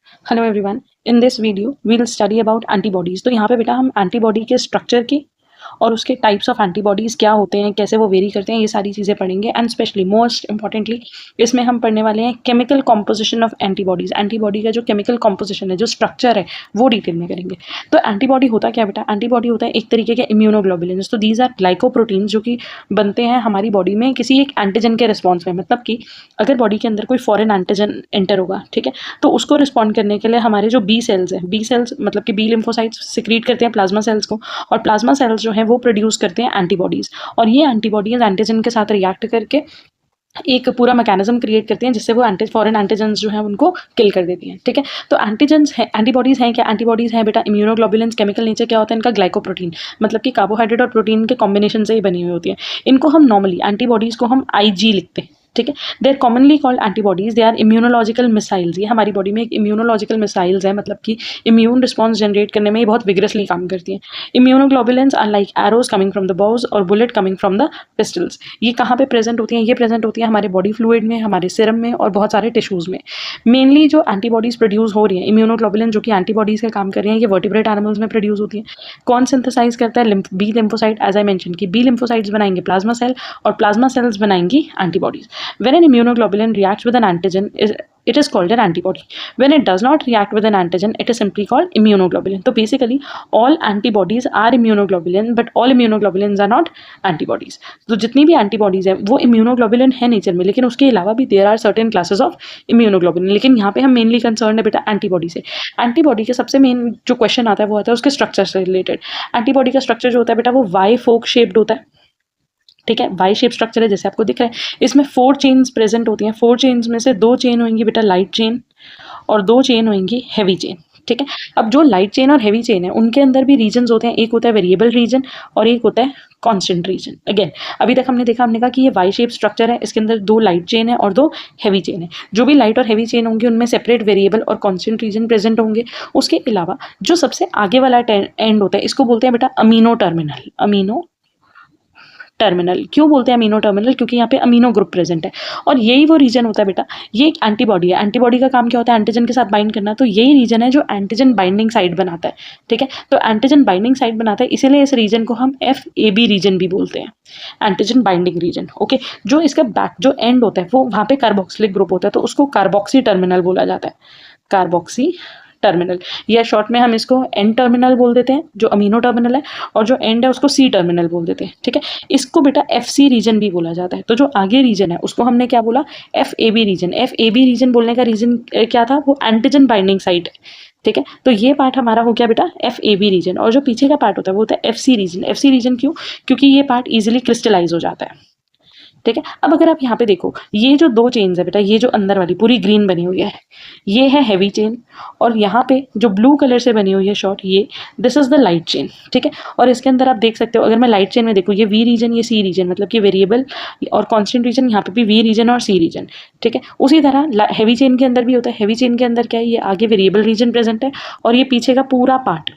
Hello everyone. In this video we will study about antibodies. तो यहाँ पे बेटा हम एंटीबॉडी के स्ट्रक्चर की और उसके टाइप्स ऑफ एंटीबॉडीज़ क्या होते हैं, कैसे वो वेरी करते हैं, ये सारी चीज़ें पढ़ेंगे। एंड स्पेशली मोस्ट इंपॉर्टेंटली इसमें हम पढ़ने वाले हैं chemical composition of antibodies. Antibody का जो केमिकल कॉम्पोजिशन है, जो स्ट्रक्चर है, वो डिटेल में करेंगे। तो एंटीबॉडी होता क्या बेटा? एंटीबॉडी होता है एक तरीके के इम्यूनोग्लोबुलिन्स। तो दीज आर ग्लाइकोप्रोटीन्स जो कि बनते हैं हमारी बॉडी में किसी एक एंटीजन के रिस्पॉन्स में। मतलब कि अगर बॉडी के अंदर कोई फॉरेन एंटीजन एंटर होगा, ठीक है, तो उसको रिस्पॉन्ड करने के लिए हमारे जो बी सेल्स हैं, बी सेल्स मतलब कि बी लिम्फोसाइट्स सिक्रीट करते हैं प्लाज्मा सेल्स को, और प्लाज्मा सेल्स जो है वो प्रोड्यूस करते हैं एंटीबॉडीज़। और ये एंटीबॉडीज एंटीजन के साथ रिएक्ट करके एक पूरा मैकेनिज्म क्रिएट करती हैं जिससे वो फॉरेन एंटीजन्स जो है उनको किल कर देती हैं। ठीक है, तो एंटीजन्स है, एंटीबॉडीज हैं क्या? एंटीबॉडीज हैं बेटा इम्यूनोग्लोबुलिन्स। केमिकल नेचर क्या होता है इनका? ग्लाइकोप्रोटीन, मतलब कि कार्बोहाइड्रेट और प्रोटीन के कॉम्बिनेशन से ही बनी हुई होती है। इनको हम नॉर्मली एंटीबॉडीज को हम आईजी लिखते हैं। ठीक है, they are commonly called antibodies, they are immunological missiles. ये हमारी बॉडी में एक इम्यूनोलॉजिकल मिसाइल्स है, मतलब कि इम्यून रिस्पॉन्स जनरेट करने में ये बहुत विग्रसली काम करती हैं। Immunoglobulins are like arrows coming from the bows और bullet coming from the pistols. ये कहाँ पे प्रेजेंट होती हैं? ये प्रेजेंट होती है हमारे बॉडी फ्लूइड में, हमारे सीरम में और बहुत सारे टिश्यूज़ में। मेनली जो एंटीबॉडीज़ प्रोड्यूस हो रही हैं, इम्यूनोग्लोबुलिन जो कि एंटीबॉडीज़ का काम कर रही हैं, ये वर्टिब्रेट एनिमल्स में प्रोड्यूस होती हैं। कौन सिंथेसाइज करता है? B lymphocyte. As I mention कि बी लिम्फोसाइट्स बनाएंगे प्लाज्मा सेल और प्लाज्मा सेल्स बनाएंगी antibodies. When an immunoglobulin reacts with an antigen it is called an antibody. When it does not react with an antigen, it is simply called immunoglobulin. तो basically all antibodies are immunoglobulin, but all immunoglobulins are not antibodies. तो जितनी भी antibodies है वो immunoglobulin है nature में, लेकिन उसके अलावा भी there are certain classes of immunoglobulin। लेकिन यहाँ पे हम मेनली कंसर्न है बेटा एंटीबॉडी से। एंटीबॉडी के सबसे मेन जो क्वेश्चन आता है वो आता है उसके स्ट्रक्चर से रिलेटेड। एंटीबॉडी का स्ट्रक्चर जो होता है बेटा वो वाई फोक शेप्ड होता है। ठीक है, वाई शेप स्ट्रक्चर है जैसे आपको दिख रहा है। इसमें 4 चेन्स प्रेजेंट होती हैं। 4 चेन्स में से 2 चेन होंगी बेटा लाइट चेन और 2 चेन होंगी हैवी चेन। ठीक है, अब जो लाइट चेन और हैवी चेन है उनके अंदर भी रीजन्स होते हैं। एक होता है वेरिएबल रीजन और एक होता है कांस्टेंट रीजन। अगेन अभी तक हमने कहा कि ये वाई शेप स्ट्रक्चर है, इसके अंदर 2 लाइट चेन है और 2 हैवी चेन है। जो भी लाइट और हैवी चेन होंगी उनमें सेपरेट वेरिएबल और कांस्टेंट रीजन प्रेजेंट होंगे। उसके अलावा जो सबसे आगे वाला एंड होता है इसको बोलते हैं बेटा अमीनो टर्मिनल। अमीनो टर्मिनल क्यों बोलते हैं अमीनो टर्मिनल? क्योंकि यहाँ पे अमीनो ग्रुप प्रेजेंट है और यही वो रीजन होता है बेटा। ये एक एंटीबॉडी है। एंटीबॉडी का काम क्या होता है? एंटीजन के साथ बाइंड करना। तो यही रीजन है जो एंटीजन बाइंडिंग साइट बनाता है। ठीक है, तो एंटीजन बाइंडिंग साइट बनाता है, इसीलिए इस रीजन को हम FAB रीजन भी बोलते हैं, एंटीजन बाइंडिंग रीजन। ओके, जो इसका बैक जो एंड होता है वो वहाँ पे कार्बोक्सिलिक ग्रुप होता है, तो उसको कार्बोक्सी टर्मिनल बोला जाता है। कार्बोक्सी टर्मिनल, या शॉर्ट में हम इसको एन टर्मिनल बोल देते हैं जो अमीनो टर्मिनल है, और जो एंड है उसको सी टर्मिनल बोल देते हैं। ठीक है, इसको बेटा FC रीजन भी बोला जाता है। तो जो आगे रीजन है उसको हमने क्या बोला? FAB reason. FAB रीजन बोलने का रीजन क्या था? वो एंटीजन बाइंडिंग साइट है। ठीक है, तो ये पार्ट हमारा हो गया बेटा FAB रीजन, और जो पीछे का पार्ट होता है वो होता है FC रीजन। FC रीजन क्यों? क्योंकि ये पार्ट इजिली क्रिस्टलाइज हो जाता है। ठीक है, अब अगर आप यहाँ पे देखो, ये जो 2 चेन्स है बेटा, ये जो अंदर वाली पूरी ग्रीन बनी हुई है ये है हैवी चेन, और यहाँ पे जो ब्लू कलर से बनी हुई है शॉर्ट, ये this is the light chain. ठीक है, और इसके अंदर आप देख सकते हो, अगर मैं लाइट चेन में देखूँ, ये V रीजन, ये C रीजन, मतलब कि वेरिएबल और कॉन्स्टेंट रीजन, यहाँ पे भी V रीजन और C रीजन। ठीक है, उसी तरह हैवी चेन के अंदर भी होता है। हैवी चेन के अंदर क्या है? ये आगे वेरिएबल रीजन प्रेजेंट है और ये पीछे का पूरा पार्ट,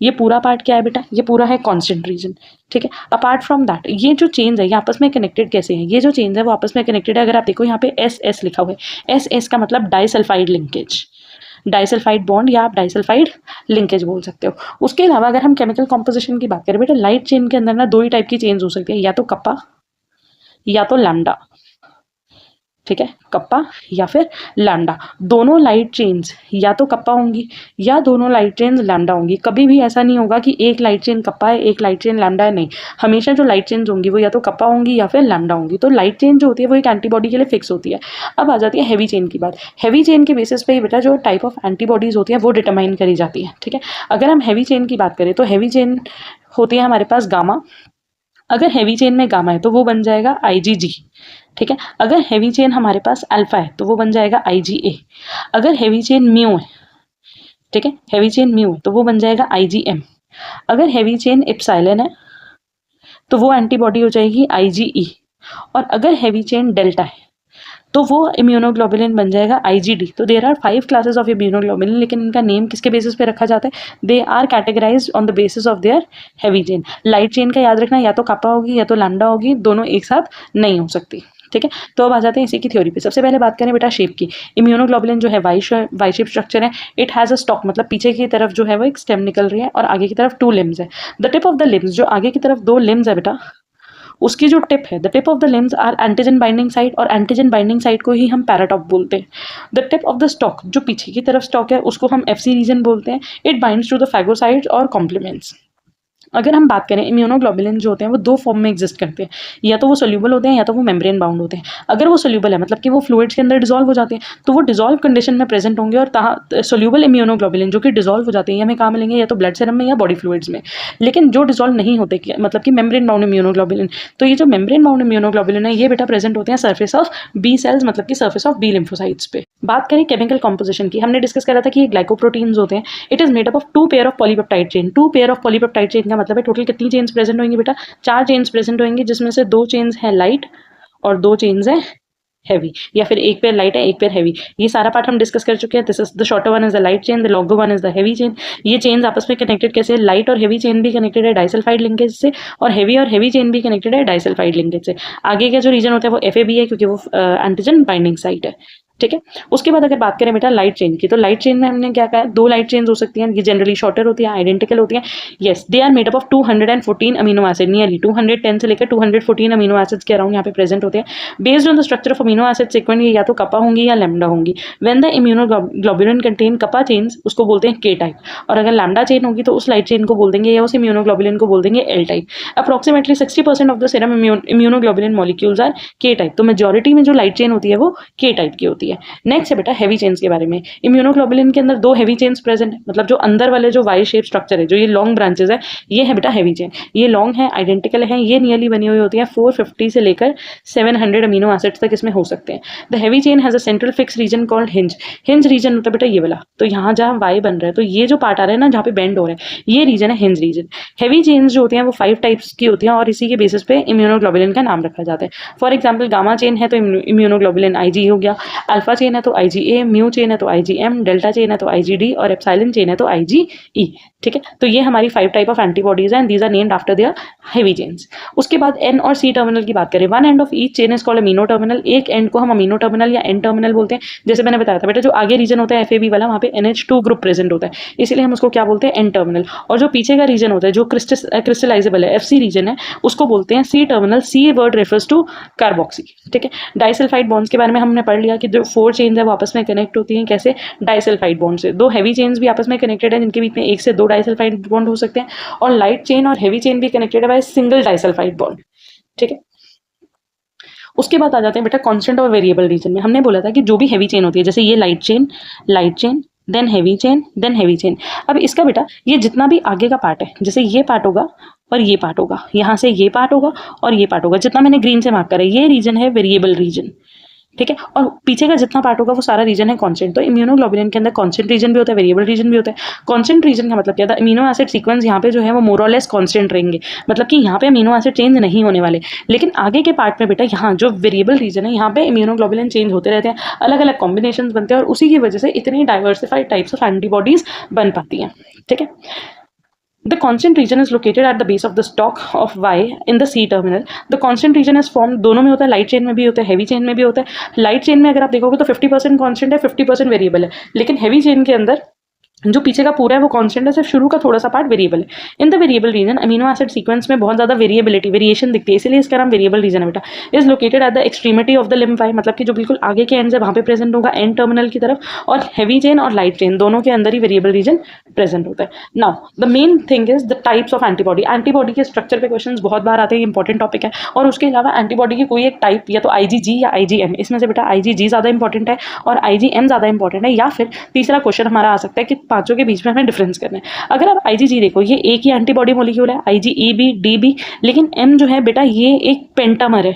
ये पूरा पार्ट क्या है बेटा? ये पूरा है कांस्टेंट रीजन। ठीक है, अपार्ट फ्रॉम दैट ये जो चेन्स है ये आपस में कनेक्टेड कैसे हैं? ये जो चेन्स है वो आपस में कनेक्टेड है। अगर आप देखो यहाँ पे SS लिखा हुआ है, SS का मतलब डाइसल्फाइड लिंकेज, डाइसल्फाइड बॉन्ड, या आप डाइसल्फाइड लिंकेज बोल सकते हो। उसके अलावा अगर हम केमिकल कॉम्पोजिशन की बात करें बेटा, लाइट चेन के अंदर ना 2 ही टाइप की चेन्स हो सकती है, या तो कप्पा या तो लैम्डा। ठीक है, कप्पा या फिर लैम्डा। दोनों लाइट चेन्स या तो कप्पा होंगी या दोनों लाइट चेन्स लैम्डा होंगी। कभी भी ऐसा नहीं होगा कि एक लाइट चेन कप्पा है एक लाइट चेन लैम्डा है, नहीं। हमेशा जो लाइट चेन्स होंगी वो या तो कप्पा होंगी या फिर लैम्डा होंगी। तो लाइट चेन जो होती है वो एक एंटीबॉडी के लिए फिक्स होती है। अब आ जाती है हैवी चेन की बात। हैवी चेन के बेसिस पे ही बेटा जो टाइप ऑफ एंटीबॉडीज होती है वो डिटरमाइन करी जाती है। ठीक है, अगर हम हैवी चेन की बात करें तो हैवी चेन होती है हमारे पास गामा। अगर हैवी चेन में गामा है तो वो बन जाएगा IgG। ठीक है, अगर हैवी चेन हमारे पास अल्फा है तो वो बन जाएगा IgA। अगर हैवी चेन म्यू है, ठीक है, हैवी चेन म्यू है तो वो बन जाएगा IgM। अगर हैवी चेन एप्सिलॉन है तो वो एंटीबॉडी हो जाएगी IgE। और अगर हैवी चेन डेल्टा है तो वो इम्यूनोग्लोबुलिन बन जाएगा IgD। तो there are 5 classes of immunoglobulin, लेकिन इनका नेम किसके बेसिस पे रखा जाता है? They are categorised on the basis of their heavy chain. Light chain का याद रखना, या तो कापा होगी या तो लैम्डा होगी, दोनों एक साथ नहीं हो सकती। ठीक है, तो अब आ जाते हैं इसी की थ्योरी पे। सबसे पहले बात करें बेटा शेप की। इम्यूनोग्लोबुलिन जो है वाई शेप स्ट्रक्चर है। इट हैज़ अ स्टॉक, मतलब पीछे की तरफ जो है वो एक स्टेम निकल रही है और आगे की तरफ 2 लिम्स है। The tip of the limbs, जो आगे की तरफ 2 लिम्स है बेटा, उसकी जो टिप है, the tip of the limbs are antigen binding site, और एंटीजन बाइंडिंग साइट को ही हम पैराटॉप बोलते हैं। The tip of the stalk, जो पीछे की तरफ स्टॉक है, उसको हम एफसी रीजन बोलते हैं। It binds to the phagocytes और कॉम्प्लीमेंट्स। अगर हम बात करें, इम्यूनोग्लोबुलिन जो होते हैं वो 2 फॉर्म में एग्जिस्ट करते हैं, या तो वो सोल्यूबल होते हैं या तो वो मेम्ब्रेन बाउंड होते हैं। अगर वो सोल्यूबल है मतलब कि वो फ्लूइड्स के अंदर डिसॉल्व हो जाते हैं, तो वो डिसॉल्व कंडीशन में प्रेजेंट होंगे। और सोल्यूबल इम्यूनोग्लोबुलिन जो कि डिसॉल्व हो जाते हैं, ये हमें कहाँ मिलेंगे, या तो ब्लड सीरम में या बॉडी फ्लूइड्स में। लेकिन जो डिसॉल्व नहीं होते मतलब कि मेम्ब्रेन बाउंड इम्यूनोग्लोबुलिन, तो ये जो मेम्ब्रेन बाउंड इम्यूनोग्लोबुलिन है, ये बेटा प्रेजेंट होते हैं सर्फेस ऑफ बी सेल्स, मतलब कि सर्फेस ऑफ बी लिम्फोसाइट्स पे। बात करें केमिकल कॉम्पोजिशन की, हमने डिस्कस करा था कि ये ग्लाइकोप्रोटीन्स होते हैं। It is made up of 2 pair of polypeptide chain. 2 pair of polypeptide chain का मतलब है टोटल कितनी चेन्स प्रेजेंट होंगी बेटा, 4 चेन्स प्रेजेंट होंगी, जिसमें से 2 चेन्स हैं लाइट और 2 चेन्स हैं हैवी, या फिर एक पेयर लाइट है एक पेयर हैवी। ये सारा पार्ट हम डिस्कस कर चुके हैं। This is the shorter one is the light chain, the longer one is the heavy chain. ये चेन्स आपस में कनेक्टेड कैसे, लाइट और हैवी चेन भी कनेक्टेड है डाइसल्फाइड लिंकेज से, और हैवी और हैवी चेन भी कनेक्टेड है डाइसल्फाइड लिंकेज से। आगे का जो रीजन होता है वो एफएबी है, क्योंकि वो एंटीजन बाइंडिंग साइट है। ठीक है, उसके बाद अगर बात करें बेटा लाइट चेन की, तो लाइट चेन में हमने क्या कहा है, 2 लाइट चेन्स हो सकती हैं। ये जनरली शॉर्टर होती है, आइडेंटिकल होती हैं। Yes, they are made up of 214 amino acid, nearly 210 से लेकर 214 अमीनो एसिड्स के अराउंड यहाँ पे प्रेजेंट होते हैं। Based on the structure of amino acid sequence, ये या तो कपा होंगी या लैम्डा होंगी। When the immunoglobulin contain kappa chains, उसको बोलते हैं के टाइप, और अगर लैम्डा चेन होगी तो उस लाइट चेन को बोल देंगे या उस इम्यूनोग्लोबुलिन को बोल देंगे L type. Approximately 60% of the serum immunoglobulin molecules are K type, तो मेजॉरिटी में जो लाइट चेन होती है वो के टाइप की होती है। नेक्स्ट हैवी चेन्स के बारे में। इम्यूनोग्लोबुलिन के अंदर 2 हैवी चेन्स प्रेजेंट है, मतलब जो अंदर वाले जो वाई शेप स्ट्रक्चर है, जो ये लॉन्ग ब्रांचेस है, ये है बेटा हैवी चेन। ये लॉन्ग है, आइडेंटिकल है, ये नियरली बनी हुई होती है। 450 से लेकर 700 अमीनो एसिड्स तक इसमें हो सकते हैं। The heavy chain has a central fix reason called hinge. Hinge region होता है बेटा ये वाला, तो यहाँ जहाँ वाई बन रहा है, तो ये जो पार्ट आ रहा है ना, जहाँ पे बेंड हो रहा है, ये रीजन है हिंज रीजन। हैवी चेन्स जो होती हैं वो 5 टाइप्स की होती हैं, और इसी के बेसिस पे इम्यूनोग्लोबुलिन का नाम रखा जाता है। फॉर एग्जाम्पल, गामा चेन है तो इम्यूनोग्लोबुलिन आईजी हो गया, अल्फा चेन है तो आईजीए, म्यू चेन है तो आईजीएम, डेल्टा चेन है तो आईजीडी, और एप्सिलॉन चेन है तो आईजीई। ठीक है, तो ये हमारी 5 टाइप ऑफ एंटीबॉडीज हैं, these are named after their heavy chains. उसके बाद एन और सी टर्मिनल की बात करें, one end of each chain is called amino terminal. एक एंड को हम अमीनो टर्मिनल या एन टर्मिनल बोलते हैं। जैसे मैंने बताया था बेटा, जो आगे रीजन होता है एफएबी वाला, वहाँ पे NH2 ग्रुप प्रेजेंट होता है, इसलिए हम उसको क्या बोलते हैं, एन टर्मिनल। और जो पीछे का रीजन होता है, जो क्रिस्टलाइजेबल है, एफसी रीजन है, उसको बोलते हैं C terminal. C word refers to carboxy. ठीक है, डाइसल्फाइड बॉन्ड्स के बारे में हमने पढ़ लिया कि जो 4 चेन्स है वो आपस में कनेक्ट होती हैं कैसे, डाइसल्फाइड बॉन्ड से। 2 हैवी चेन्स भी आपस में कनेक्टेड है, जिनके बीच में 1 से 2 डाइसल्फाइड बॉन्ड हो सकते हैं, और लाइट चेन और हैवी चेन भी कनेक्टेड है बाय सिंगल डाइसल्फाइड बॉन्ड। ठीक है, उसके बाद आ जाते हैं बेटा कांस्टेंट और वेरिएबल रीजन में। हमने बोला था कि जो भी हैवी चेन होती है, जैसे ये light chain, then heavy chain. अब इसका बेटा ये जितना भी आगे का पार्ट है, जैसे ये पार्ट होगा और ये पार्ट होगा, यहाँ से ये पार्ट होगा और ये पार्ट होगा, जितना मैंने ग्रीन से मार्क करा है, ये रीजन है वेरिएबल रीजन। ठीक है, और पीछे का जितना पार्ट होगा वो सारा रीजन है कांस्टेंट। तो इम्यूनोग्लोबुलिन के अंदर कांस्टेंट रीजन भी होता है, वेरिएबल रीजन भी होता है। कांस्टेंट रीजन का मतलब क्या था, अमीनो एसिड सीक्वेंस यहाँ पे जो है वो मोर और लेस कांस्टेंट रहेंगे, मतलब कि यहाँ पे अमीनो एसिड चेंज नहीं होने वाले। लेकिन आगे के पार्ट में बेटा यहाँ जो वेरिएबल रीजन है, यहाँ पे इम्यूनोग्लोबुलिन चेंज होते रहते हैं, अलग अलग कॉम्बिनेशन बनते हैं, और उसी की वजह से इतनी डाइवर्सिफाइड टाइप्स ऑफ एंटीबॉडीज बन पाती हैं। ठीक है, The constant region is located at the base of the stalk of Y in the C terminal. The constant region is formed, दोनों में होता है, लाइट चेन में भी होता है, हैवी चेन में भी होता है। लाइट चेन में अगर आप देखोगे तो 50% कांस्टेंट है, 50% वेरिएबल है, लेकिन हैवी चेन के अंदर जो पीछे का पूरा है वो कांस्टेंट है, सिर्फ शुरू का थोड़ा सा पार्ट वेरिएबल है। In the variable region amino acid sequence में बहुत ज्यादा वेरिएशन दिखती है, इसलिए इसका नाम वेरिएबल रीजन है बेटा। Is located at the extremity of the limb Y, मतलब कि जो बिल्कुल आगे के एंड है वहाँ पे प्रेजेंट होगा एंड टर्मिनल की तरफ, और हैवी चेन और लाइट चेन दोनों के अंदर ही वेरिएबल रीजन प्रेजेंट होता है। Now the main thing is the types of antibody. Antibody के स्ट्रक्चर पे क्वेश्चन बहुत बार आते हैं, इंपॉर्टेंट टॉपिक है। और उसके अलावा एंटीबॉडी की कोई एक टाइप, या तो IgG या IgM, इसमें से बेटा IgG ज्यादा इंपॉर्टेंट है और IgM ज्यादा इंपॉर्टेंट है, या फिर तीसरा क्वेश्चन हमारा आ सकता है कि पांचों के बीच में हमें डिफरेंस करना है। अगर आप IgG देखो, ये एक ही एंटीबॉडी मॉलिक्यूल है, IgE भी D भी, लेकिन M जो है बेटा ये एक पेंटामर है।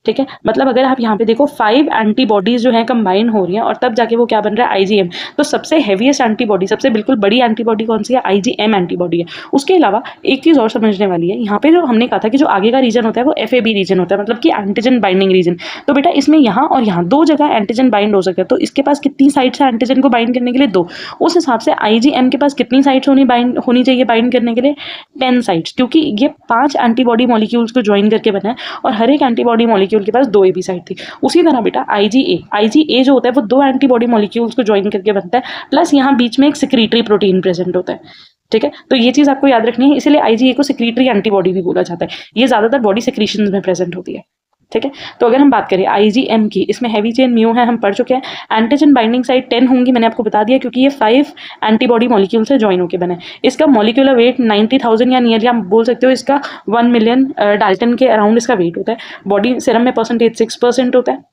ठीक है, मतलब अगर आप यहाँ पे देखो 5 एंटीबॉडीज जो है कंबाइन हो रही हैं, और तब जाके वो क्या बन रहा है, IgM। तो सबसे हैवीएस्ट एंटीबॉडी, सबसे बिल्कुल बड़ी एंटीबॉडी कौन सी है, IgM एंटीबॉडी है। उसके अलावा एक चीज और समझने वाली है, यहाँ पे जो हमने कहा था कि जो आगे का रीजन होता है वो FAB रीजन होता है, मतलब कि एंटीजन बाइंडिंग रीजन। तो बेटा इसमें यहाँ और यहाँ 2 जगह एंटीजन बाइंड हो सकता है, तो इसके पास कितनी साइट्स है एंटीजन को बाइंड करने के लिए, 2। उस हिसाब से IgM के पास कितनी साइट्स होनी चाहिए बाइंड करने के लिए, 10 साइट्स, क्योंकि ये 5 एंटीबॉडी मॉलिक्यूल्स को ज्वाइन करके बना है, और हर एक एंटीबॉडी एंटीबॉडी मॉलिक्यूल के पास 2 AB साइट थी। उसी तरह बेटा IgA जो होता है वो 2 एंटीबॉडी मॉलिक्यूल्स को ज्वाइन करके बनता है, प्लस यहाँ बीच में एक सिक्रीटरी प्रोटीन प्रेजेंट होता है, ठीक है। तो ये चीज़ आपको याद रखनी है, इसीलिए IgA को सिक्रीटरी एंटीबॉडी भी बोला जाता है। ये ज़्यादातर बॉडी सिक्रीशंस में प्रेजेंट होती है, ठीक है। तो अगर हम बात करें IgM की, इसमें हैवी चेन म्यू है, हम पढ़ चुके हैं। एंटीजन बाइंडिंग साइट 10 होंगी, मैंने आपको बता दिया, क्योंकि ये 5 एंटीबॉडी मॉलिक्यूल से ज्वाइन होकर बने। इसका मॉलिक्यूलर वेट 90,000 या नियरली आप बोल सकते हो इसका 1 मिलियन डाल्टन के अराउंड इसका वेट होता है। बॉडी सीरम में परसेंटेज 6% होता है।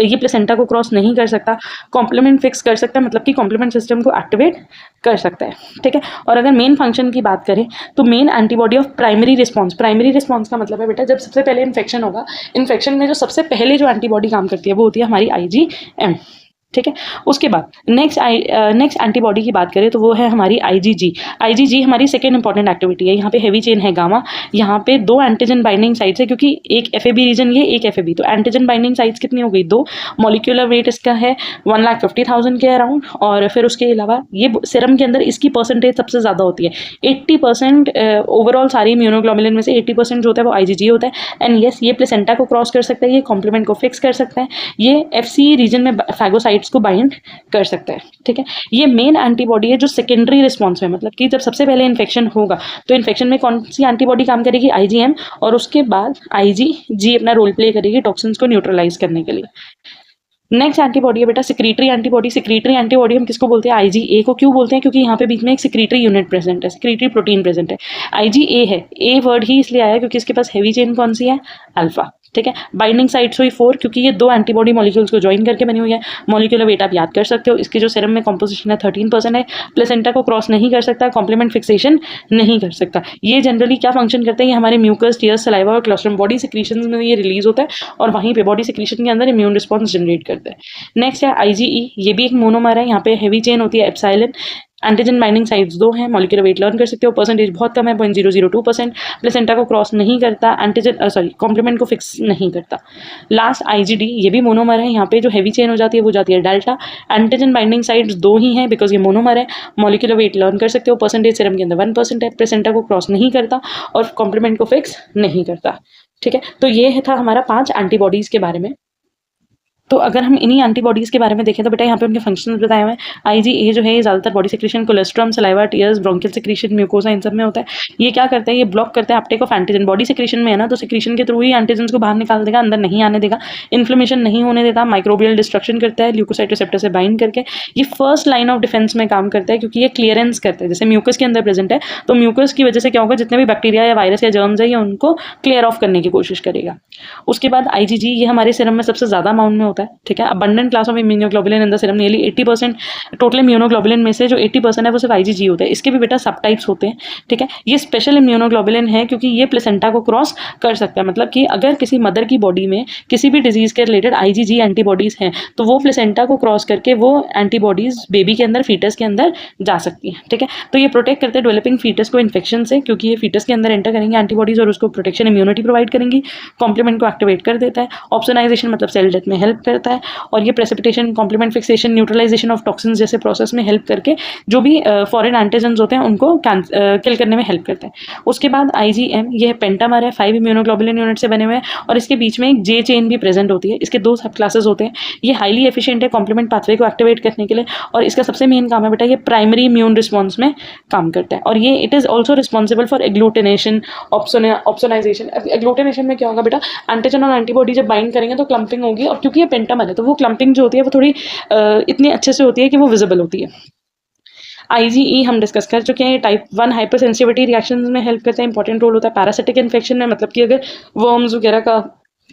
ये प्लेसेंटा को क्रॉस नहीं कर सकता, कॉम्प्लीमेंट फिक्स कर सकता है, मतलब कि कॉम्प्लीमेंट सिस्टम को एक्टिवेट कर सकता है, ठीक है। और अगर मेन फंक्शन की बात करें तो main antibody of primary response का मतलब है बेटा जब सबसे पहले इन्फेक्शन होगा, इन्फेक्शन में जो सबसे पहले जो एंटीबॉडी काम करती है वो होती है हमारी IgM, ठीक है। उसके बाद नेक्स्ट एंटीबॉडी की बात करें तो वो है हमारी IgG हमारी सेकेंड इंपॉर्टेंट एक्टिविटी है। यहाँ पे हैवी चेन है गामा, यहाँ पे 2 एंटीजन बाइंडिंग साइट्स है, क्योंकि एक FAB रीजन ये, एक FAB, तो एंटीजन बाइंडिंग साइट्स कितनी हो गई 2। मॉलिक्यूलर वेट इसका है 1,50,000 के अराउंड। और फिर उसके अलावा ये सीरम के अंदर इसकी परसेंटेज सबसे ज़्यादा होती है, 80%। ओवरऑल सारी इम्यूनोग्लोबुलिन में से 80% जो होता है वो IgG होता है। एंड येस, ये प्लेसेंटा को क्रॉस कर सकता है, ये कॉम्प्लीमेंट को फिक्स कर सकता है, ये FC रीजन में फैगोसाइट को बाइंड कर सकता है, ठीक है। ये मेन एंटीबॉडी है जो सेकेंडरी रिस्पॉन्स में, मतलब कि जब सबसे पहले इन्फेक्शन होगा तो इन्फेक्शन में कौन सी एंटीबॉडी काम करेगी, IgM, और उसके बाद IgG अपना रोल प्ले करेगी टॉक्सिन्स को न्यूट्रलाइज करने के लिए। नेक्स्ट एंटीबॉडी है बेटा सिक्रीटरी एंटीबॉडी हम किसको बोलते हैं, IgA को। क्यों बोलते हैं, क्योंकि यहाँ पे बीच में एक सिक्रीटरी यूनिट प्रेजेंट है, सिक्रीटरी प्रोटीन प्रेजेंट है। IgA है, A वर्ड ही इसलिए आया क्योंकि इसके पास हैवी चेन कौन सी है, अल्फा, ठीक है। बाइंडिंग साइट्स हुई 4, क्योंकि ये 2 एंटीबॉडी मॉलिक्यूल्स को ज्वाइन करके बनी हुई है। मॉलिक्यूलर वेट आप याद कर सकते हो, इसकी जो सीरम में कॉम्पोजिशन है 13% है। प्लेसेंटा को क्रॉस नहीं कर सकता, कॉम्प्लीमेंट फिक्सेशन नहीं कर सकता। ये जनरली क्या फंक्शन करते हैं, ये हमारे म्यूकस, टीयर्स, सलाइवा और क्लोस्ट्रम बॉडी सिक्रीशंस में ये रिलीज होता है और वहीं पे बॉडी सिक्रीशन के अंदर इम्यून रिस्पॉन्स जनरेट करता है। नेक्स्ट है IgE, ये भी एक मोनोमर है, यहाँ पे हैवी चेन होती है एप्सिलॉन। एंटीजन बाइंडिंग साइट्स 2 हैं, मॉलिक्यूलर वेट लर्न कर सकते हो, परसेंटेज बहुत कम है 0.002%। प्लेसेंटा को क्रॉस नहीं करता, कॉम्प्लीमेंट को फिक्स नहीं करता। लास्ट IgD, ये भी मोनोमर है, यहाँ पे जो हैवी चेन हो जाती है वो जाती है डेल्टा। एंटीजन बाइंडिंग साइट्स 2 ही हैं बिकॉज ये मोनोमर है, मॉलिक्यूलर वेट लर्न कर सकते हो, परसेंटेज सीरम के अंदर 1% है, प्लेसेंटा को क्रॉस नहीं करता और कॉम्प्लीमेंट को फिक्स नहीं करता, ठीक है। तो ये था हमारा 5 एंटीबॉडीज़ के बारे में। तो अगर हम इन्हीं एंटीबॉडीज़ के बारे में देखें तो बेटा यहाँ पे उनके फंक्शंस बताए हुए हैं। IgA जो है ये ज़्यादातर body secretion, cholesterol, saliva, tears, bronchial secretion, mucosa, इन सब में होता है। ये क्या करता है, ये ब्लॉक करता है Uptake of antigen. Body secretion में है ना, तो सिक्रीशन के थ्रू ही एंटीजन को बाहर निकाल देगा, अंदर नहीं आने देगा, इन्फ्लेमेशन नहीं होने देता, माइक्रोबियल डिस्ट्रक्शन करता है ल्यूकोसाइट रिसेप्टर से बाइंड करके। ये फर्स्ट लाइन ऑफ डिफेंस में काम करता है, क्योंकि ये क्लियरेंस करता है। जैसे म्यूकस के अंदर प्रेजेंट है तो म्यूकस की वजह से क्या होगा, जितने भी बैक्टीरिया या वायरस या जर्म्स है ये उनको क्लियर ऑफ करने की कोशिश करेगा। उसके बाद IgG, ये हमारे सीरम में सबसे ज़्यादा अमाउंट में होता है, ठीक है। Abundant class of immunoglobulin in the serum, nearly 80%। Total immunoglobulin में से जो 80% है वो सिर्फ IgG होता है। इसके भी बेटा सब टाइप्स होते हैं, ठीक है। ये स्पेशल इम्यूनोग्लोबुलिन है क्योंकि ये प्लेसेंटा को क्रॉस कर सकता है, मतलब कि अगर किसी मदर की बॉडी में किसी भी डिजीज़ के रिलेटेड IgG एंटीबॉडीज़ हैं तो वो प्लेसेंटा को क्रॉस करके वो एंटीबॉडीज़ बेबी के अंदर, फीटस के अंदर जा सकती हैं, ठीक है। तो ये प्रोटेक्ट करते हैं डेवलपिंग फीटस को इन्फेक्शन से, क्योंकि ये फीटस के अंदर एंटर करेंगे एंटीबॉडीज़ और उसको प्रोटेक्शन, इम्यूनिटी प्रोवाइड करेंगी, कॉम्प्लीमेंट को एक्टिवेट कर देता है, ऑप्सोनाइजेशन मतलब सेल डेथ में हेल्प करता है, और ये precipitation, complement fixation, neutralisation of toxins जैसे प्रोसेस में हेल्प करके जो भी फॉरेन एंटीजन्स होते हैं उनको किल करने में हेल्प करते हैं। उसके बाद IgM, ये पेंटामर है, 5 इम्यूनोग्लोबुलिन यूनिट से बने हुए हैं और इसके बीच में एक J चेन भी प्रेजेंट होती है। इसके 2 सब क्लासेस होते हैं। ये हाईली एफिशिएंट है कॉम्प्लीमेंट पाथवे को एक्टिवेट करने के लिए, और इसका सबसे मेन काम है बेटा ये प्राइमरी इम्यून रिस्पॉन्स में काम करता है, और ये it is also responsible for agglutination, opsonisation. Agglutination में क्या होगा बेटा, एंटीजन और एंटीबॉडी जब बाइंड करेंगे तो क्लम्पिंग होगी, और क्योंकि ये पेंटामर है तो वो क्लम्पिंग जो होती है वो थोड़ी इतनी अच्छे से होती है कि वो विजिबल होती है। IgE हम डिस्कस कर चुके हैं, ये टाइप 1 हाइपर सेंसिटिविटी रिएक्शन में हेल्प करता है, इंपॉर्टेंट रोल होता है पैरासिटिक इन्फेक्शन में, मतलब कि अगर वर्म्स वगैरह का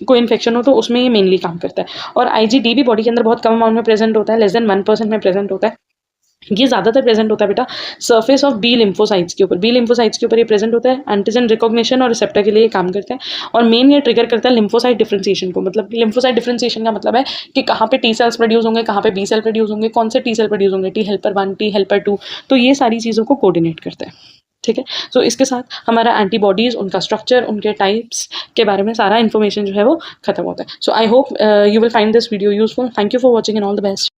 कोई इन्फेक्शन हो तो उसमें ये मेनली काम करता है। और IgD भी बॉडी के अंदर बहुत कम अमाउंट में प्रेजेंट होता है, लेस देन 1% में प्रेजेंट होता है। ये ज़्यादातर प्रेजेंट होता है बेटा सरफेस ऑफ बी लिम्फोसाइट्स के ऊपर, बी लिम्फोसाइट्स के ऊपर ये प्रेजेंट होता है। एंटीजन रिकॉग्निशन और रिसेप्टर के लिए ये काम करता है, और मेन ये ट्रिगर करता है लिम्फोसाइट डिफरेंशिएशन को। मतलब लिम्फोसाइट डिफरेंशिएशन का मतलब है कि कहाँ पे टी सेल्स प्रोड्यूस होंगे, कहाँ पे बी सेल प्रोड्यूस होंगे, कौन से टी सेल प्रोड्यूस होंगे, टी हेल्पर 1, टी हेल्पर 2, तो ये सारी चीज़ों को कोऑर्डिनेट करता है, ठीक है। तो इसके साथ हमारा एंटीबॉडीज़, उनका स्ट्रक्चर, उनके टाइप्स के बारे में सारा इन्फॉर्मेशन जो है वो खत्म होता है। So I hope you will find this video useful. Thank you for watching and all the best.